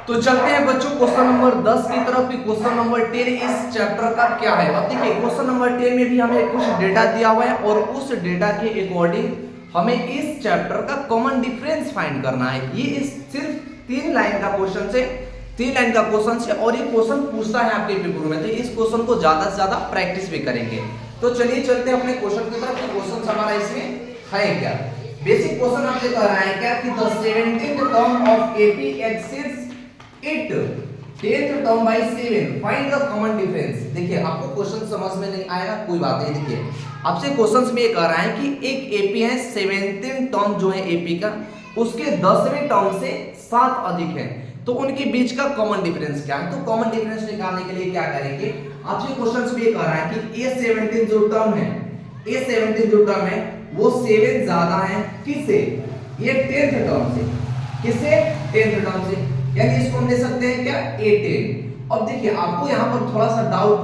तो चलते हैं बच्चों क्वेश्चन नंबर 10 की तरफ। क्वेश्चन नंबर 10 इस चैप्टर का क्या है। अब देखिए क्वेश्चन नंबर 10 में भी हमें कुछ डेटा दिया हुआ है और उस डेटा के अकॉर्डिंग हमें इस चैप्टर का कॉमन डिफरेंस फाइंड करना है। ये इस सिर्फ 3 लाइन का क्वेश्चन से 3 लाइन का क्वेश्चन से और ये क्वेश्चन पूछता है आपके पेपर में, तो इस क्वेश्चन को ज्यादा से ज्यादा प्रैक्टिस भी करेंगे। तो चलिए चलते हैं अपने क्वेश्चन की तरफ। क्वेश्चन हमारा इसमें है क्या। बेसिक क्वेश्चन आपसे कह रहा है क्या कि the 17th term of AP exceeds it 10th term by 7, find the common difference. देखिए आपको क्वेश्चन समझ में नहीं आएगा कोई बात नहीं। देखिए आपसे क्वेश्चंस में ये कह रहा है कि एक एपी है 17 टर्म जो है एपी का, उसके 10वें टर्म से 7 अधिक है, तो उनके बीच का कॉमन डिफरेंस क्या है। तो कॉमन डिफरेंस निकालने के लिए क्या करेंगे, आपसे क्वेश्चंस में ये कह रहा है कि A17 जो टर्म है, A17 जो टर्म है वो 7 ज्यादा है किससे, ये 10th टर्म से। किससे, 10th टर्म से, यानी इसको हम ले सकते हैं क्या, A10। अब देखिए आपको यहाँ पर थोड़ा सा डाउट,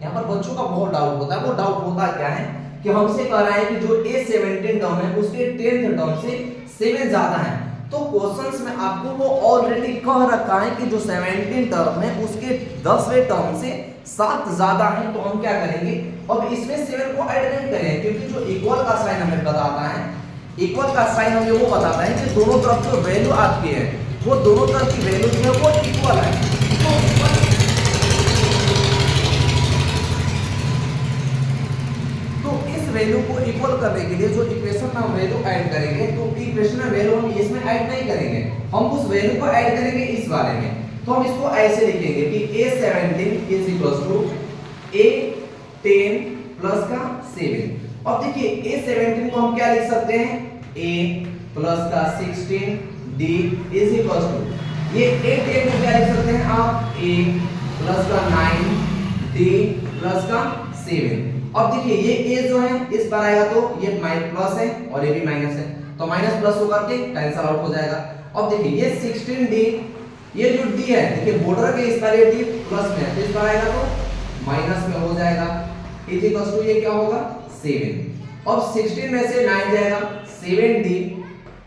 यहाँ पर बच्चों का बहुत डाउट होता है। वो डाउट होता क्या है कि हमसे कह रहा है कि जो A17 टर्म है उसके 10th टर्म से 7 ज्यादा है, तो क्वेश्चंस में आपको वो ऑलरेडी कह रखा है कि जो 17 टर्म है उसके 10वें टर्म से 7 ज्यादा है। तो हम क्या करेंगे, अब इसमें 7 को ऐड नहीं करेंगे, क्योंकि जो इक्वल का साइन हमें बताता है, इक्वल का साइन हमें वो बताता है कि दोनों तरफ जो वैल्यू आपकी है वो दोनों तरफ की वैल्यू जो है वो इक्वल है। तो इस वैल्यू को इक्वल करने के लिए जो इक्वेशन में हम वैल्यू ऐड करेंगे, तो इक्वेशन में वैल्यू हम इसमें ऐड नहीं करेंगे, हम उस वैल्यू को ऐड करेंगे इस वाले में। तो हम इसको ऐसे लिखेंगे कि A17 is equal to A10 plus का 7। अब देखिए A17 को हम क्या लिख सकते हैं, A प्लस का 16 D इज इक्वल टू, ये A10 को क्या लिख सकते हैं आप, A प्लस का 9 D प्लस का 7। अब देखिए ये A जो है इस पर आएगा तो ये प्लस है और ये भी माइनस है, तो माइनस प्लस होकर के कैंसिल आउट हो जाएगा। अब देखिए ये 16D, ये जो D है देखिए बॉर्डर के इस पर ये D प्लस में है, तो इस पर आएगा तो माइनस में हो जाएगा, इज इक्वल टू ये क्या होगा 7। अब 16 में से 9 जाएगा, 7D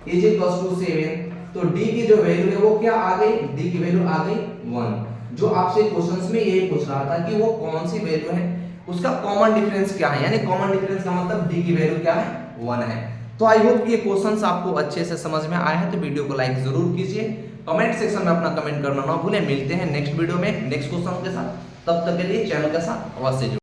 इज इक्वल टू 7, तो D की जो वैल्यू है वो क्या आ गई, D की वैल्यू आ गई 1। जो आपसे क्वेश्चंस में यही पूछ रहा था कि वो कौन सी वैल्यू है, उसका कॉमन डिफरेंस क्या है, यानी कॉमन डिफरेंस का मतलब D की वैल्यू क्या है, 1 है। तो आई होप ये क्वेश्चंस आपको अच्छे से समझ में आया है। तो वीडियो को लाइक जरूर कीजिए, कमेंट सेक्शन में अपना कमेंट करना ना भूलें। मिलते हैं नेक्स्ट वीडियो में नेक्स्ट क्वेश्चन के साथ, तब तक के लिए चैनल के साथ अवश्य जुड़ें।